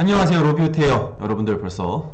안녕하세요, 로비우트예요. 여러분들 벌써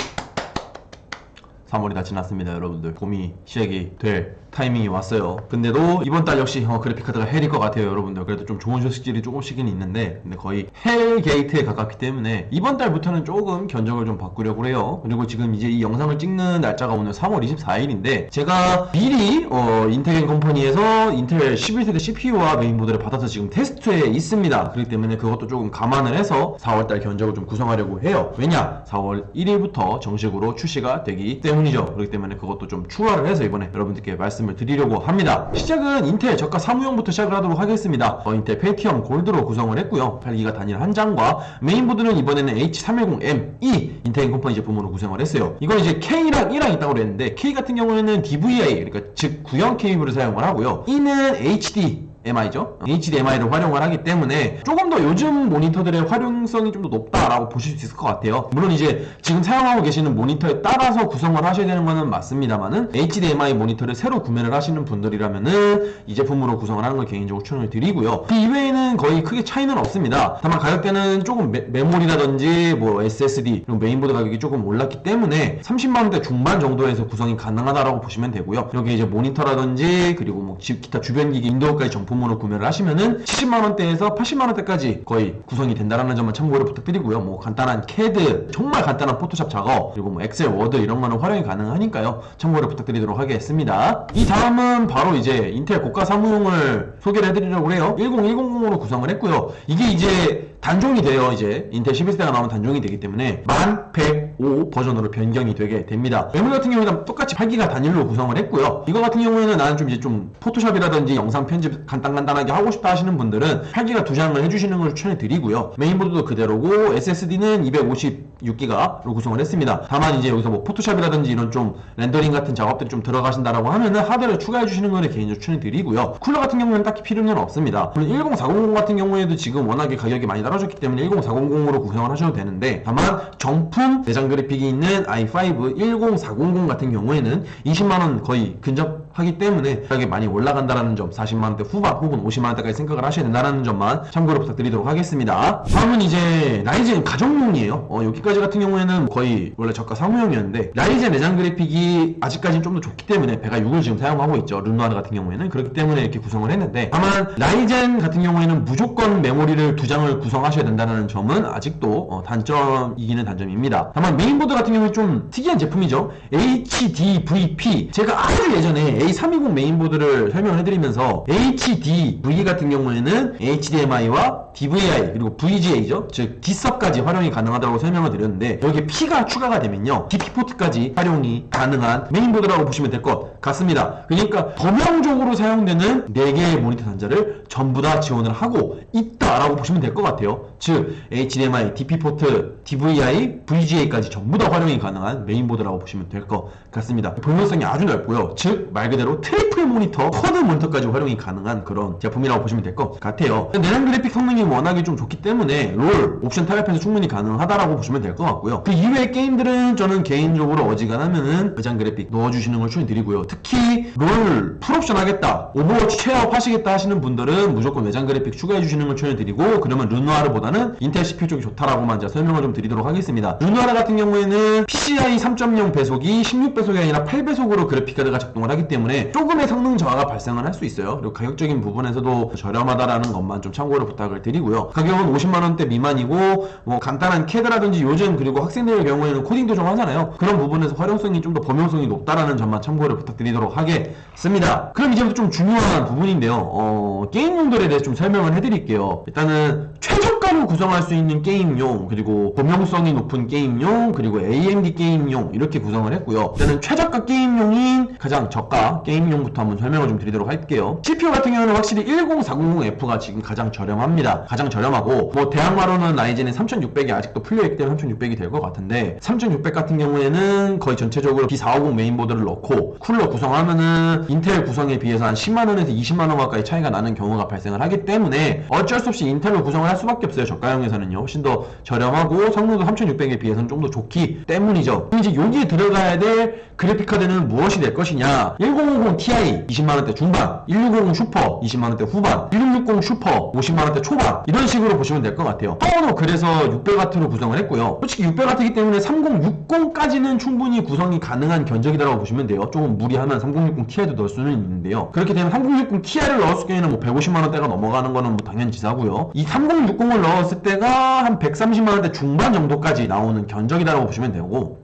3월이 다 지났습니다. 여러분들 봄이 시작이 될 타이밍이 왔어요. 근데도 이번 달 역시 그래픽카드가 헬일 것 같아요. 여러분들 그래도 좀 좋은 소식들이 조금씩은 있는데 근데 거의 헬 게이트에 가깝기 때문에 이번 달부터는 조금 견적을 좀 바꾸려고 해요. 그리고 지금 이제 이 영상을 찍는 날짜가 오늘 3월 24일인데 제가 미리 인텔 컴퍼니에서 인텔 11세대 CPU와 메인보드를 받아서 지금 테스트에 있습니다. 그렇기 때문에 그것도 조금 감안을 해서 4월달 견적을 좀 구성하려고 해요. 왜냐? 4월 1일부터 정식으로 출시가 되기 때문이죠. 그렇기 때문에 그것도 좀 추가를 해서 이번에 여러분들께 말씀을 드리려고 합니다. 시작은 인텔 저가 사무용부터 시작을 하도록 하겠습니다. 인텔 펜티엄 골드로 구성을 했고요. 8기가 단일 한 장과 메인보드는 이번에는 H310M2 인텔 컴퍼니 제품으로 구성을 했어요. 이건 이제 K랑 E랑 있다고 그랬는데 K 같은 경우에는 DVI 그러니까 즉 구형 케이블을 사용을 하고요. E는 HDMI죠. HDMI를 활용을 하기 때문에 조금 더 요즘 모니터들의 활용성이 좀 더 높다라고 보실 수 있을 것 같아요. 물론 이제 지금 사용하고 계시는 모니터에 따라서 구성을 하셔야 되는 거는 맞습니다만은 HDMI 모니터를 새로 구매를 하시는 분들이라면은 이 제품으로 구성을 하는 걸 개인적으로 추천을 드리고요. 그 이외에는 거의 크게 차이는 없습니다. 다만 가격대는 조금 메모리라든지 뭐 SSD 그리고 메인보드 가격이 조금 올랐기 때문에 30만원대 중반 정도에서 구성이 가능하다라고 보시면 되고요. 여기 이제 모니터라든지 그리고 뭐 기타 주변 기기 인도어까지 정품으로 구매를 하시면은 70만원대에서 80만원대까지 거의 구성이 된다라는 점은 참고를 부탁드리고요. 뭐 간단한 CAD, 정말 간단한 포토샵 작업, 그리고 뭐 엑셀, 워드 이런 거는 활용이 가능하니까요. 참고를 부탁드리도록 하겠습니다. 이 다음은 바로 이제 인텔 고가 사무용을 소개를 해드리려고 해요. 10100으로 구성을 했고요. 이게 이제 단종이 돼요. 이제 인텔 11세대가 나오면 단종이 되기 때문에 1105 버전으로 변경이 되게 됩니다. 메모리 같은 경우에는 똑같이 8기가 단일로 구성을 했고요. 이거 같은 경우에는 나는 좀 이제 좀 포토샵이라든지 영상 편집 간단하게 하고 싶다 하시는 분들은 8기가 2장을 해주시는 걸 추천해 드리고요. 메인보드도 그대로고 SSD는 256기가로 구성을 했습니다. 다만 이제 여기서 뭐 포토샵이라든지 이런 좀 렌더링 같은 작업들이 좀 들어가신다라고 하면은 하드를 추가해 주시는 거를 개인적으로 추천해 드리고요. 쿨러 같은 경우는 딱히 필요는 없습니다. 물론 10400 같은 경우에도 지금 워낙에 가격이 많이 떨어졌기 때문에 10400으로 구성을 하셔도 되는데 다만 정품 내장 그래픽이 있는 i5 10400 같은 경우에는 20만원 거의 근접하기 때문에 가격이 많이 올라간다라는 점 40만원대 후반 혹은 50만원대까지 생각을 하셔야 된다는 점만 참고로 부탁드리도록 하겠습니다. 다음은 이제 라이젠 가정용이에요. 여기까지 같은 경우에는 거의 원래 저가 사무용이었는데 라이젠 내장 그래픽이 아직까지는 좀 더 좋기 때문에 베가 6을 지금 사용하고 있죠. 르누아르 같은 경우에는 그렇기 때문에 이렇게 구성을 했는데 다만 라이젠 같은 경우에는 무조건 메모리를 2장을 구성하셔야 된다는 점은 아직도 단점이기는 단점입니다. 다만 메인보드 같은 경우에 좀 특이한 제품이죠. HDVP 제가 아주 예전에 A320 메인보드를 설명을 해드리면서 HDV 같은 경우에는 HDMI와 DVI 그리고 VGA죠. 즉 D섭까지 활용이 가능하다고 설명을 드렸는데 여기에 P가 추가가 되면요 DP 포트까지 활용이 가능한 메인보드라고 보시면 될 것 같습니다. 그러니까 범용적으로 사용되는 4개의 모니터 단자를 전부 다 지원을 하고 있다라고 보시면 될 것 같아요. 즉 HDMI, DP-포트, DVI, VGA까지 전부 다 활용이 가능한 메인보드라고 보시면 될 것 같습니다. 범용성이 아주 넓고요. 즉 말 그대로 트리플 모니터, 쿼드 모니터까지 활용이 가능한 그런 제품이라고 보시면 될 것 같아요. 내장 그래픽 성능이 워낙에 좀 좋기 때문에 롤, 옵션 타협해서 충분히 가능하다라고 보시면 될 것 같고요. 그 이외의 게임들은 저는 개인적으로 어지간하면은 내장 그래픽 넣어주시는 걸 추천드리고요. 특히 롤 풀옵션 하겠다, 오버워치 최업 하시겠다 하시는 분들은 무조건 내장 그래픽 추가해주시는 걸 추천드리고 그러면 르누아르보다는 인텔 CPU 쪽이 좋다라고만 제가 설명을 좀 드리도록 하겠습니다. 르누아르 같은 경우에는 PCI 3.0 배속이 16배속이 아니라 8배속으로 그래픽카드가 작동을 하기 때문에 조금의 성능 저하가 발생을 할 수 있어요. 그리고 가격적인 부분에서도 저렴하다라는 것만 좀 참고로 부탁을 드리고요. 가격은 50만원대 미만이고 뭐 간단한 CAD라든지 요즘 그리고 학생들의 경우에는 코딩도 좀 하잖아요. 그런 부분에서 활용성이 좀 더 범용성이 높다라는 점만 참고를 부탁드리도록 하겠습니다. 그럼 이제부터 좀 중요한 부분인데요. 게임용들에 대해서 좀 설명을 해드릴게요. 일단은 최저가로 구성할 수 있는 게임용 그리고 범용성이 높은 게임용 그리고 AMD 게임용 이렇게 구성을 했고요. 일단은 최저가 게임용인 가장 저가 게임용부터 한번 설명을 좀 드리도록 할게요. CPU 같은 경우는 확실히 10400F가 지금 가장 저렴합니다. 가장 저렴하고 뭐 대항마로는 라이젠의 3600이 아직도 풀려있기 때문에 3600이 될 것 같은데 3600 같은 경우에는 거의 전체적으로 B450 메인보드를 넣고 쿨러 구성하면은 인텔 구성에 비해서 한 10만원에서 20만원 가까이 차이가 나는 경우가 발생을 하기 때문에 어쩔 수 없이 인텔로 구성을 할 수밖에 없어요. 있어요. 저가형에서는요. 훨씬 더 저렴하고 성능도 3600에 비해서는 좀 더 좋기 때문이죠. 이제 여기에 들어가야 될 그래픽카드는 무엇이 될 것이냐. 1050 Ti 20만원대 중반, 1650 슈퍼 20만원대 후반, 1660 슈퍼 50만원대 초반, 이런 식으로 보시면 될 것 같아요. 파워도 그래서 600W로 구성을 했고요. 솔직히 600W이기 때문에 3060까지는 충분히 구성이 가능한 견적이라고 보시면 돼요. 조금 무리하면 3060 Ti도 넣을 수는 있는데요. 그렇게 되면 3060 Ti를 넣었을 경우에는 뭐 150만원대가 넘어가는 거는 뭐 당연지사고요. 이 3060을 넣었을 때가 한 130만원대 중반 정도까지 나오는 견적이라고 보시면 되고,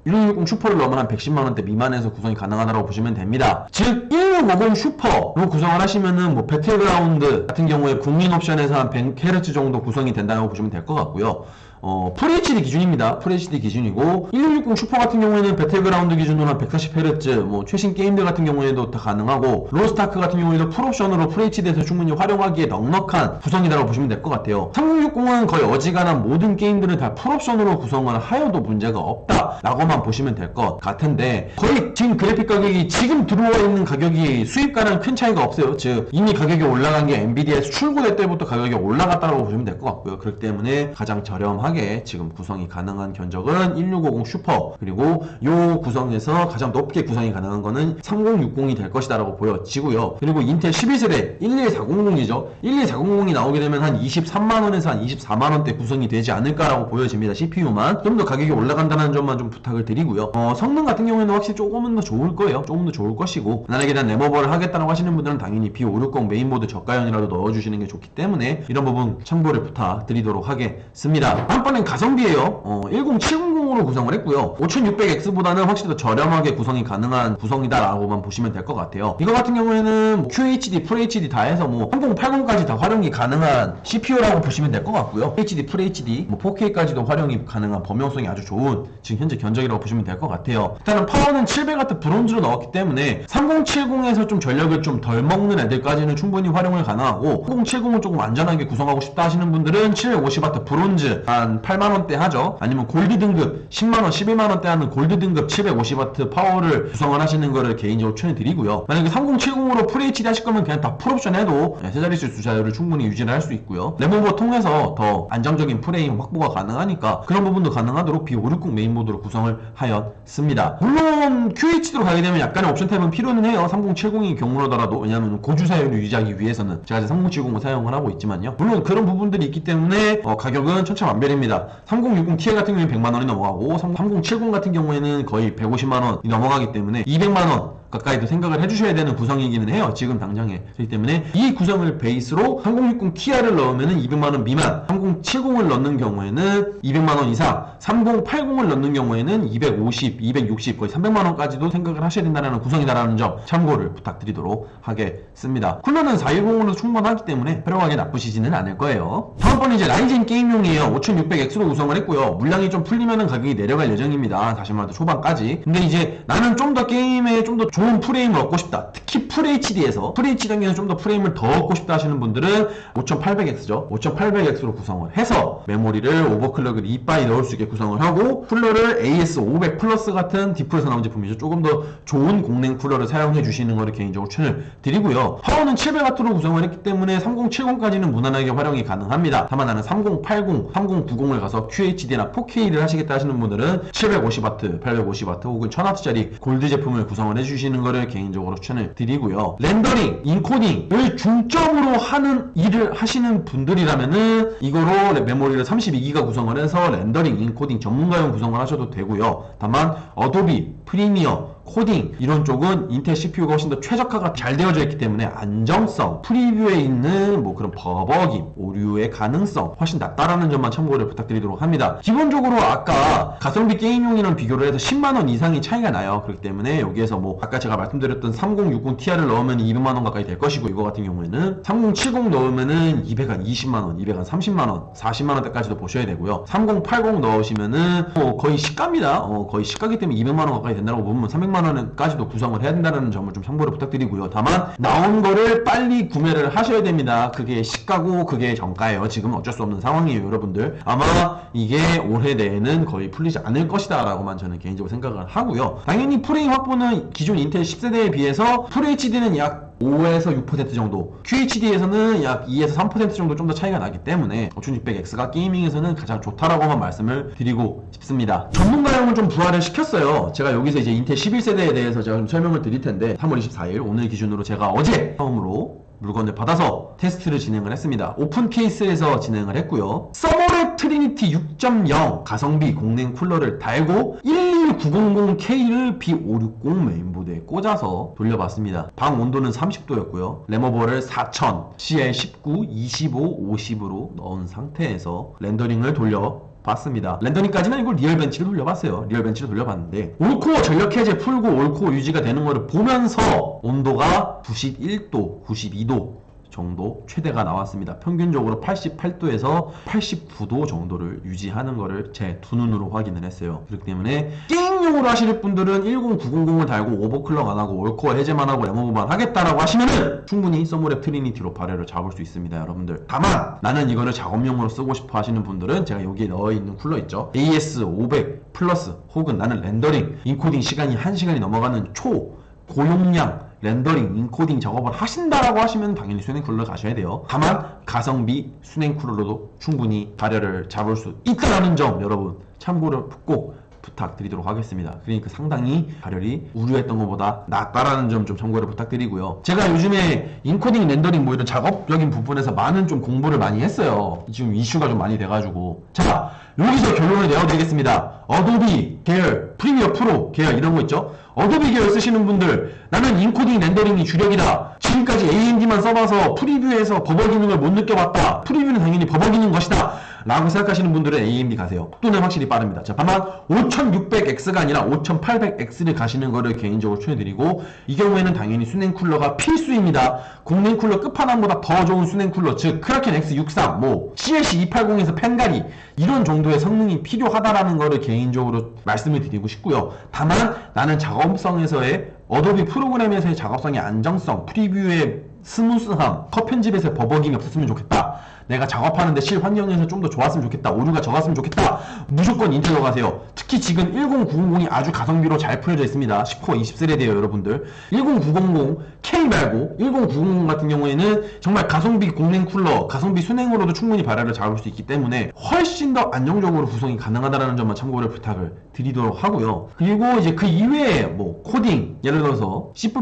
1660 슈퍼를 넣으면 한 110만원대 미만에서 구성이 가능하다고 보시면 됩니다. 즉 1650 슈퍼로 구성을 하시면은 뭐 배틀그라운드 같은 경우에 국민 옵션에서 한 100Hz 정도 구성이 된다고 보시면 될 것 같고요. FHD 기준입니다. FHD 기준이고, 1660 슈퍼 같은 경우에는 배틀그라운드 기준으로 한 140Hz, 뭐 최신 게임들 같은 경우에도 다 가능하고, 로스트아크 같은 경우에도 풀옵션으로 FHD에서 충분히 활용하기에 넉넉한 구성이라고 보시면 될 것 같아요. 3060은 거의 어지간한 모든 게임들을 다 풀옵션으로 구성을 하여도 문제가 없다라고만 보시면 될 것 같은데, 거의 지금 그래픽 가격이 지금 들어와 있는 가격이 수입가랑 큰 차이가 없어요. 즉 이미 가격이 올라간 게 엔비디아에서 출고될 때부터 가격이 올라갔다고 보시면 될 것 같고요. 그렇기 때문에 가장 저렴하게 지금 구성이 가능한 견적은 1650 슈퍼, 그리고 요 구성에서 가장 높게 구성이 가능한 거는 3060이 될 것이다 라고 보여지고요. 그리고 인텔 11세대 11400이죠 11400이 나오게 되면 한 23만원에서 한 24만원대 구성이 되지 않을까 라고 보여집니다. CPU만 좀 더 가격이 올라간다는 점만 좀 부탁을 드리고요. 성능 같은 경우에는 확실히 조금은 더 좋을 거예요. 조금 더 좋을 것이고, 만약에 대한 레모버를 하겠다고 하시는 분들은 당연히 B560 메인보드 저가형이라도 넣어주시는 게 좋기 때문에 이런 부분 참고를 부탁드리도록 하겠습니다. 다음번엔 가성비예요. 10700으로 구성을 했고요. 5600X보다는 확실히 더 저렴하게 구성이 가능한 구성이다 라고만 보시면 될 것 같아요. 이거 같은 경우에는 뭐 QHD, FHD 다 해서 뭐 3080까지 다 활용이 가능한 CPU라고 보시면 될 것 같고요. HD, FHD, 뭐 4K까지도 활용이 가능한 범용성이 아주 좋은 지금 현재 견적이라고 보시면 될 것 같아요. 일단은 파워는 700W 브론즈로 넣었기 때문에 3070에서 좀 전력을 좀 덜 먹는 애들까지는 충분히 활용을 가능하고, 3070을 조금 안전하게 구성하고 싶다 하시는 분들은 750W 브론즈 한 8만원대 하죠. 아니면 골드 등급 10만원, 11만원대 하는 골드 등급 750W 파워를 구성을 하시는 거를 개인적으로 추천드리고요. 만약에 3070으로 FHD 하실 거면 그냥 다 풀옵션 해도 세 자릿수 주사율을 충분히 유지를 할 수 있고요. 레모버 통해서 더 안정적인 프레임 확보가 가능하니까 그런 부분도 가능하도록 B560 메인보드로 구성을 하였습니다. 물론 QHD로 가게 되면 약간의 옵션 탭은 필요는 해요. 3070이 경우라더라도. 왜냐하면 고주사율을 유지하기 위해서는 제가 이제 3070을 사용을 하고 있지만요. 물론 그런 부분들이 있기 때문에 가격은 천차만별입니다. 3060 Ti 같은 경우에는 100만원이 넘어가고, 3070 같은 경우에는 거의 150만원이 넘어가기 때문에 200만원 가까이도 생각을 해주셔야 되는 구성이기는 해요. 지금 당장에. 그렇기 때문에 이 구성을 베이스로 3060 Ti를 넣으면 200만원 미만, 3070을 넣는 경우에는 200만원 이상, 3080을 넣는 경우에는 250, 260, 거의 300만원까지도 생각을 하셔야 된다는 구성이다라는 점 참고를 부탁드리도록 하겠습니다. 쿨러는 410으로 충분하기 때문에 활용하기 나쁘시지는 않을 거예요. 다음번에 이제 라이젠 게임용이에요. 5600X로 구성을 했고요. 물량이 좀 풀리면 가격이 내려갈 예정입니다. 다시 말해서 초반까지. 근데 이제 나는 좀 더 게임에 좀 더 좋은 프레임을 얻고 싶다. 특히 FHD에서 FHD 단계에서 좀 더 프레임을 더 얻고 싶다 하시는 분들은 5800X죠. 5800X로 구성을 해서 메모리를 오버클럭을 이빠이 넣을 수 있게 구성을 하고, 쿨러를 AS500 플러스 같은 디프에서 나온 제품이죠. 조금 더 좋은 공랭 쿨러를 사용해 주시는 것을 개인적으로 추천을 드리고요. 파워는 700W로 구성을 했기 때문에 3070까지는 무난하게 활용이 가능합니다. 다만 나는 3080, 3090을 가서 QHD나 4K를 하시겠다 하시는 분들은 750W, 850W 혹은 1000W짜리 골드 제품을 구성을 해주시는 것을 개인적으로 추천을 드리고요. 렌더링, 인코딩을 중점으로 하는 일을 하시는 분들이라면은 이거로 메모리를 32기가 구성을 해서 렌더링, 인코딩 전문가용 구성을 하셔도 되고요. 다만 어도비, 프리미어, 코딩 이런 쪽은 인텔 CPU가 훨씬 더 최적화가 잘 되어져 있기 때문에 안정성, 프리뷰에 있는 뭐 그런 버벅임, 오류의 가능성 훨씬 낮다라는 점만 참고를 부탁드리도록 합니다. 기본적으로 아까 가성비 게임용이랑 비교를 해서 10만원 이상이 차이가 나요. 그렇기 때문에 여기에서 뭐 아까 제가 말씀드렸던 3060 Ti를 넣으면 200만원 가까이 될 것이고, 이거 같은 경우에는 3070 넣으면은 220만원, 230만원, 40만원대까지도 보셔야 되고요. 3080 넣으시면은 거의 시가입니다. 거의 시가기 때문에 200만원 가까이 된다고 보면 300만원까지도 구성을 해야 된다는 점을 좀 참고를 부탁드리고요. 다만 나온 거를 빨리 구매를 하셔야 됩니다. 그게 시가고 그게 정가예요. 지금은 어쩔 수 없는 상황이에요, 여러분들. 아마 이게 올해 내에는 거의 풀리지 않을 것이다 라고만 저는 개인적으로 생각을 하고요. 당연히 프레임 확보는 기존 인텔 10세대에 비해서 FHD는 약 5에서 6% 정도, QHD에서는 약 2에서 3% 정도 좀 더 차이가 나기 때문에 5600X가 게이밍에서는 가장 좋다라고만 말씀을 드리고 싶습니다. 전문가용을 좀 부활을 시켰어요. 제가 여기서 이제 인텔 11세대에 대해서 제가 좀 설명을 드릴 텐데 3월 24일 오늘 기준으로 제가 어제 처음으로 물건을 받아서 테스트를 진행을 했습니다. 오픈 케이스에서 진행을 했고요. 서머랩 트리니티 6.0 가성비 공랭 쿨러를 달고 11900K를 B560 메인보드에 꽂아서 돌려봤습니다. 방 온도는 30도였고요. 램오버를 4000, CL19, 25, 50으로 넣은 상태에서 렌더링을 돌려봤습니다. 렌더링까지는 이걸 리얼벤치를 돌려봤어요. 리얼벤치를 돌려봤는데 올코어 전력 해제 풀고 올코어 유지가 되는 거를 보면서 온도가 91도, 92도 정도 최대가 나왔습니다. 평균적으로 88도에서 89도 정도를 유지하는 거를 제 두 눈으로 확인을 했어요. 그렇기 때문에 게임용으로 하실 분들은 10900을 달고 오버클럭 안 하고 올코어 해제만 하고 램오버만 하겠다라고 하시면은 충분히 서머랩 트리니티로 발열을 잡을 수 있습니다, 여러분들. 다만 나는 이거를 작업용으로 쓰고 싶어 하시는 분들은 제가 여기에 넣어 있는 쿨러 있죠. AS500 플러스 혹은 나는 렌더링, 인코딩 시간이 1시간이 넘어가는 고용량 렌더링, 인코딩 작업을 하신다라고 하시면 당연히 수냉 쿨러 가셔야 돼요. 다만 가성비 수냉 쿨러로도 충분히 발열을 잡을 수 있다는 점 여러분 참고를 꼭 부탁드리도록 하겠습니다. 그러니까 상당히 발열이 우려했던 것보다 낫다라는 점 좀 참고를 부탁드리고요. 제가 요즘에 인코딩, 렌더링 뭐 이런 작업적인 부분에서 많은 좀 공부를 많이 했어요. 지금 이슈가 좀 많이 돼가지고. 자, 여기서 결론을 내어드리겠습니다. 어도비 계열, 프리미어 프로 계열 이런 거 있죠? 어도비 계열 쓰시는 분들, 나는 인코딩, 렌더링이 주력이다. 지금까지 AMD만 써봐서 프리뷰에서 버벅이는 걸 못 느껴봤다. 프리뷰는 당연히 버벅이는 것이다. 라고 생각하시는 분들은 AMD 가세요. 속도는 확실히 빠릅니다. 자, 다만 5600X가 아니라 5800X를 가시는 거를 개인적으로 추천드리고, 이 경우에는 당연히 수냉 쿨러가 필수입니다. 공랭 쿨러 끝판왕보다 더 좋은 수냉 쿨러, 즉 크라켄 X63, 뭐 CLC 280에서 펜가리 이런 정도의 성능이 필요하다라는 거를 개인적으로 말씀을 드리고 싶고요. 다만 나는 작업성에서의 어도비 프로그램에서의 작업성의 안정성, 프리뷰의 스무스함, 컷 편집에서의 버벅임이 없었으면 좋겠다. 내가 작업하는데 실 환경에서 좀 더 좋았으면 좋겠다. 오류가 적었으면 좋겠다. 무조건 인텔로 가세요. 특히 지금 10900이 아주 가성비로 잘 풀려져 있습니다. 10코어 20세대예요, 여러분들. 10900 K 말고 10900 같은 경우에는 정말 가성비 공랭 쿨러, 가성비 수냉으로도 충분히 발열을 잡을 수 있기 때문에 훨씬 더 안정적으로 구성이 가능하다는 점만 참고를 부탁을 드리도록 하고요. 그리고 이제 그 이외에 뭐 코딩, 예를 들어서 C++,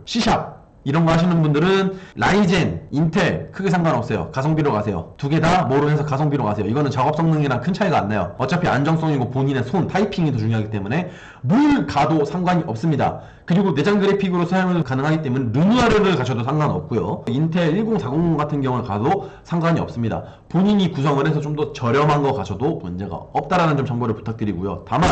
C샵 이런 거 하시는 분들은 라이젠, 인텔 크게 상관없어요. 가성비로 가세요. 두 개 다 뭐로 해서 가성비로 가세요. 이거는 작업 성능이랑 큰 차이가 안 나요. 어차피 안정성이고 본인의 손, 타이핑이 더 중요하기 때문에 뭘 가도 상관이 없습니다. 그리고 내장 그래픽으로 사용을 가능하기 때문에 르누아르를 가셔도 상관없고요. 인텔 10400 같은 경우를 가도 상관이 없습니다. 본인이 구성을 해서 좀 더 저렴한 거 가셔도 문제가 없다라는 점 참고를 부탁드리고요. 다만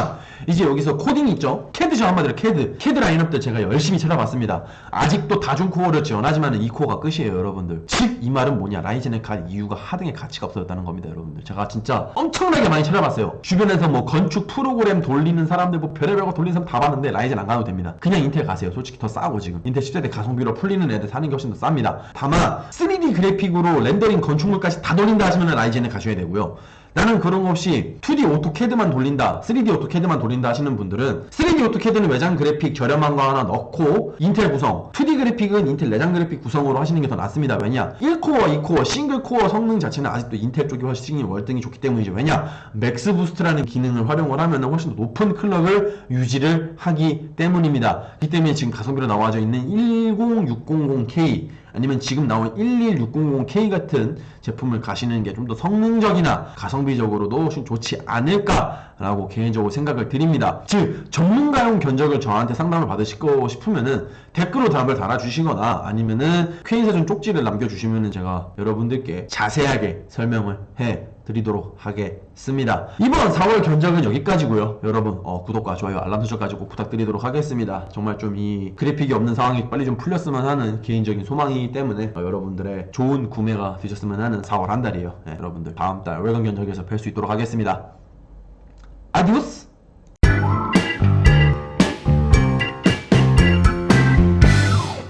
이제 여기서 코딩 있죠? CAD죠, 한마디로 CAD 라인업들 제가 열심히 찾아봤습니다. 아직도 다중코어를 지원하지만 2코어가 끝이에요, 여러분들. 즉 이 말은 뭐냐, 라이젠을 갈 이유가 하등의 가치가 없어졌다는 겁니다, 여러분들. 제가 진짜 엄청나게 많이 찾아봤어요. 주변에서 뭐 건축 프로그램 돌리는 사람들, 뭐 별의별 거 돌리는 사람 다 봤는데 라이젠 안 가도 됩니다. 그냥 인텔 가세요. 솔직히 더 싸고 지금 인텔 10세대 가성비로 풀리는 애들 사는 게 훨씬 더 쌉니다. 다만 3D 그래픽으로 렌더링 건축물까지 다 돌린다 하시면 라이젠을 가셔야 되고요. 나는 그런 거 없이 2D 오토캐드만 돌린다, 3D 오토캐드만 돌린다 하시는 분들은 3D 오토캐드는 외장 그래픽 저렴한 거 하나 넣고 인텔 구성, 2D 그래픽은 인텔 내장 그래픽 구성으로 하시는 게 더 낫습니다. 왜냐? 1코어, 2코어, 싱글코어 성능 자체는 아직도 인텔 쪽이 훨씬 월등히 좋기 때문이죠. 왜냐? 맥스 부스트라는 기능을 활용을 하면 훨씬 더 높은 클럭을 유지를 하기 때문입니다. 그렇기 때문에 지금 가성비로 나와져 있는 10600K 아니면 지금 나온 11600K 같은 제품을 가시는 게 좀 더 성능적이나 가성비적으로도 훨씬 좋지 않을까라고 개인적으로 생각을 드립니다. 즉 전문가용 견적을 저한테 상담을 받으시고 싶으면은 댓글로 답을 달아주시거나 아니면은 퀘인사전 쪽지를 남겨주시면은 제가 여러분들께 자세하게 설명을 해 드리도록 하겠습니다. 이번 4월 견적은 여기까지고요. 여러분 구독과 좋아요, 알람 설정까지 꼭 부탁드리도록 하겠습니다. 정말 좀 이 그래픽이 없는 상황이 빨리 좀 풀렸으면 하는 개인적인 소망이기 때문에 여러분들의 좋은 구매가 되셨으면 하는 4월 한 달이에요. 네, 여러분들 다음 달 월간 견적에서 뵐 수 있도록 하겠습니다. 아디오스!